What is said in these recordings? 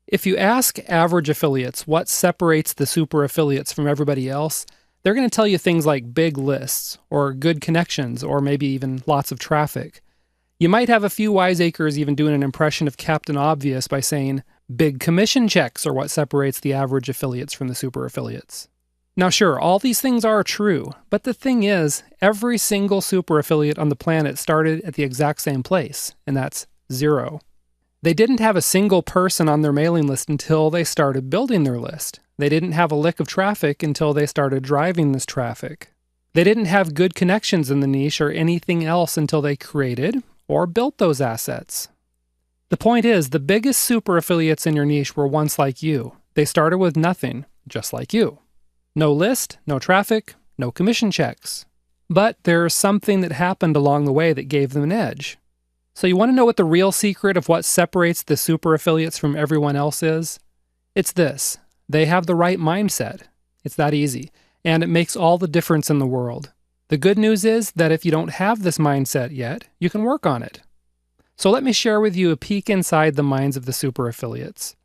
If you ask average affiliates what separates the super affiliates from everybody else, they're going to tell you things like big lists, or good connections, or maybe even lots of traffic. You might have a few wiseacres even doing an impression of Captain Obvious by saying, big commission checks are what separates the average affiliates from the super affiliates. Now sure, all these things are true, but the thing is, every single super affiliate on the planet started at the exact same place, and that's 0. They didn't have a single person on their mailing list until they started building their list. They didn't have a lick of traffic until they started driving this traffic. They didn't have good connections in the niche or anything else until they created or built those assets. The point is, the biggest super affiliates in your niche were once like you. They started with nothing, just like you. No list, no traffic, no commission checks. But there's something that happened along the way that gave them an edge. So you want to know what the real secret of what separates the super affiliates from everyone else is? It's this. They have the right mindset. It's that easy. And it makes all the difference in the world. The good news is that if you don't have this mindset yet, you can work on it. So let me share with you a peek inside the minds of the super affiliates.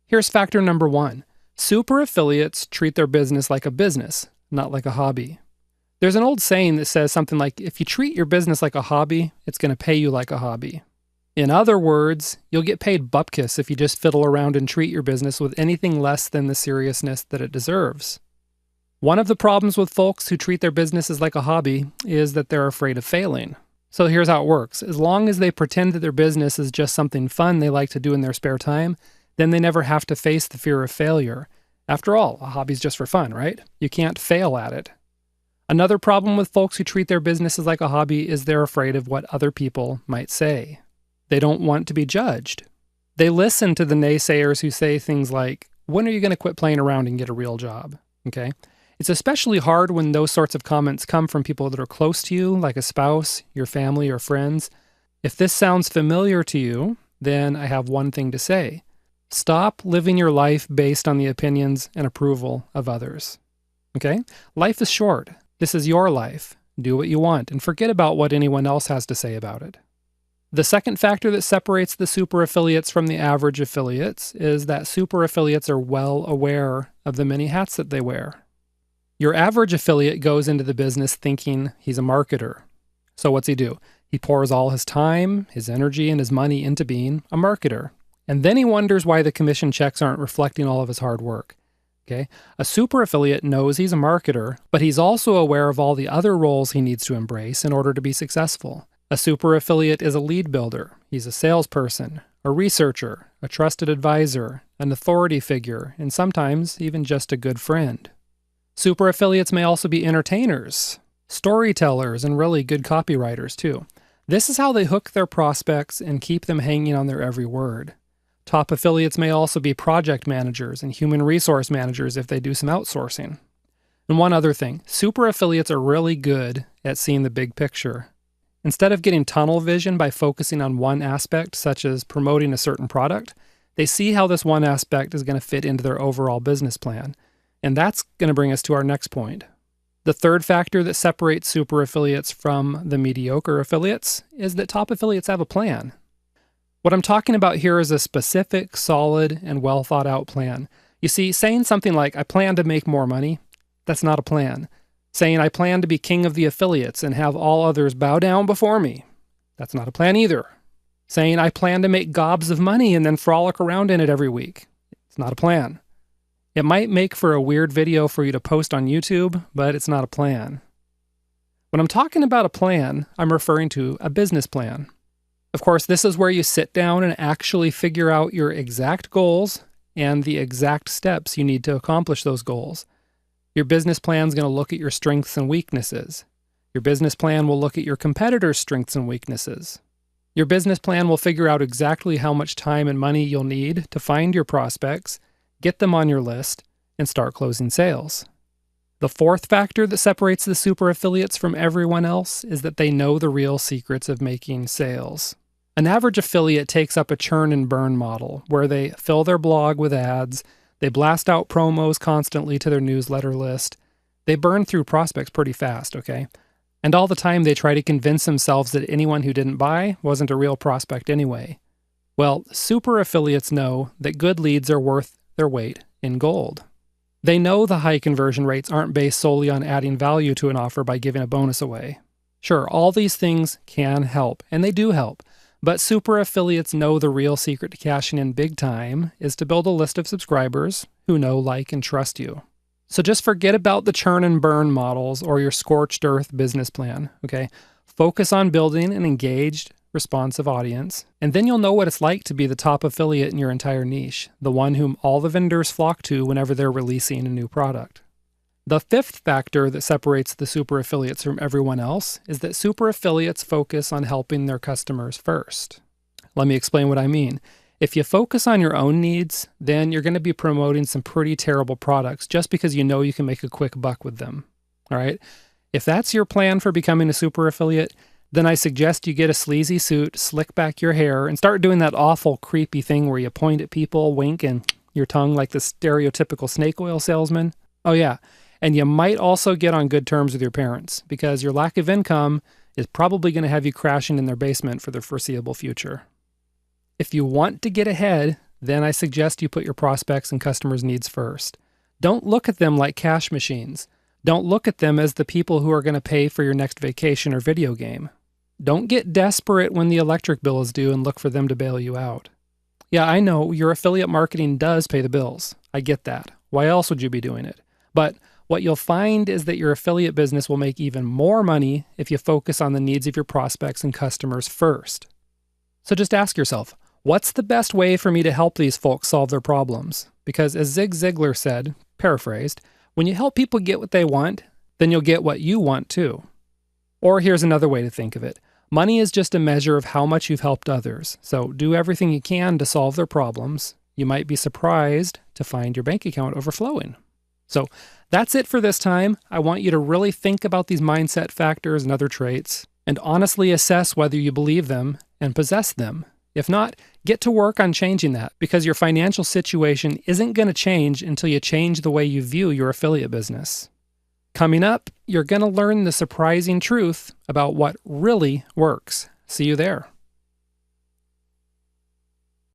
Here's factor number 1. Super affiliates treat their business like a business, not like a hobby. There's an old saying that says something like, if you treat your business like a hobby, it's going to pay you like a hobby. In other words, you'll get paid bupkis if you just fiddle around and treat your business with anything less than the seriousness that it deserves. One of the problems with folks who treat their businesses like a hobby is that they're afraid of failing. So here's how it works. As long as they pretend that their business is just something fun they like to do in their spare time, then they never have to face the fear of failure. After all, a hobby's just for fun, right? You can't fail at it. Another problem with folks who treat their businesses like a hobby is they're afraid of what other people might say. They don't want to be judged. They listen to the naysayers who say things like, when are you going to quit playing around and get a real job? Okay? It's especially hard when those sorts of comments come from people that are close to you, like a spouse, your family, or friends. If this sounds familiar to you, then I have one thing to say. Stop living your life based on the opinions and approval of others. Okay? Life is short. This is your life. Do what you want and forget about what anyone else has to say about it. The second factor that separates the super affiliates from the average affiliates is that super affiliates are well aware of the many hats that they wear. Your average affiliate goes into the business thinking he's a marketer. So what's he do? He pours all his time, his energy, and his money into being a marketer. And then he wonders why the commission checks aren't reflecting all of his hard work. Okay? A super affiliate knows he's a marketer, but he's also aware of all the other roles he needs to embrace in order to be successful. A super affiliate is a lead builder. He's a salesperson, a researcher, a trusted advisor, an authority figure, and sometimes even just a good friend. Super affiliates may also be entertainers, storytellers, and really good copywriters too. This is how they hook their prospects and keep them hanging on their every word. Top affiliates may also be project managers and human resource managers if they do some outsourcing. And one other thing, super affiliates are really good at seeing the big picture. Instead of getting tunnel vision by focusing on one aspect, such as promoting a certain product, they see how this one aspect is going to fit into their overall business plan. And that's going to bring us to our next point. The third factor that separates super affiliates from the mediocre affiliates is that top affiliates have a plan. What I'm talking about here is a specific, solid, and well thought out plan. You see, saying something like, I plan to make more money, that's not a plan. Saying, I plan to be king of the affiliates and have all others bow down before me, that's not a plan either. Saying, I plan to make gobs of money and then frolic around in it every week, it's not a plan. It might make for a weird video for you to post on YouTube, but it's not a plan. When I'm talking about a plan, I'm referring to a business plan. Of course, this is where you sit down and actually figure out your exact goals and the exact steps you need to accomplish those goals. Your business plan is going to look at your strengths and weaknesses. Your business plan will look at your competitors' strengths and weaknesses. Your business plan will figure out exactly how much time and money you'll need to find your prospects, get them on your list, and start closing sales. The fourth factor that separates the super affiliates from everyone else is that they know the real secrets of making sales. An average affiliate takes up a churn and burn model, where they fill their blog with ads, they blast out promos constantly to their newsletter list, they burn through prospects pretty fast, okay? And all the time they try to convince themselves that anyone who didn't buy wasn't a real prospect anyway. Well, super affiliates know that good leads are worth their weight in gold. They know the high conversion rates aren't based solely on adding value to an offer by giving a bonus away. Sure, all these things can help, and they do help, but super affiliates know the real secret to cashing in big time is to build a list of subscribers who know, like, and trust you. So just forget about the churn and burn models or your scorched earth business plan, okay? Focus on building an engaged, responsive audience, and then you'll know what it's like to be the top affiliate in your entire niche, the one whom all the vendors flock to whenever they're releasing a new product. The fifth factor that separates the super affiliates from everyone else is that super affiliates focus on helping their customers first. Let me explain what I mean. If you focus on your own needs, then you're going to be promoting some pretty terrible products just because you know you can make a quick buck with them. All right? If that's your plan for becoming a super affiliate, then I suggest you get a sleazy suit, slick back your hair, and start doing that awful, creepy thing where you point at people, wink, and your tongue like the stereotypical snake oil salesman. Oh yeah, and you might also get on good terms with your parents, because your lack of income is probably going to have you crashing in their basement for the foreseeable future. If you want to get ahead, then I suggest you put your prospects and customers' needs first. Don't look at them like cash machines. Don't look at them as the people who are going to pay for your next vacation or video game. Don't get desperate when the electric bill is due and look for them to bail you out. Yeah, I know your affiliate marketing does pay the bills. I get that. Why else would you be doing it? But what you'll find is that your affiliate business will make even more money if you focus on the needs of your prospects and customers first. So just ask yourself, what's the best way for me to help these folks solve their problems? Because as Zig Ziglar said, paraphrased, when you help people get what they want, then you'll get what you want too. Or here's another way to think of it. Money is just a measure of how much you've helped others, so do everything you can to solve their problems. You might be surprised to find your bank account overflowing. So that's it for this time. I want you to really think about these mindset factors and other traits, and honestly assess whether you believe them and possess them. If not, get to work on changing that, because your financial situation isn't going to change until you change the way you view your affiliate business. Coming up, you're going to learn the surprising truth about what really works. See you there.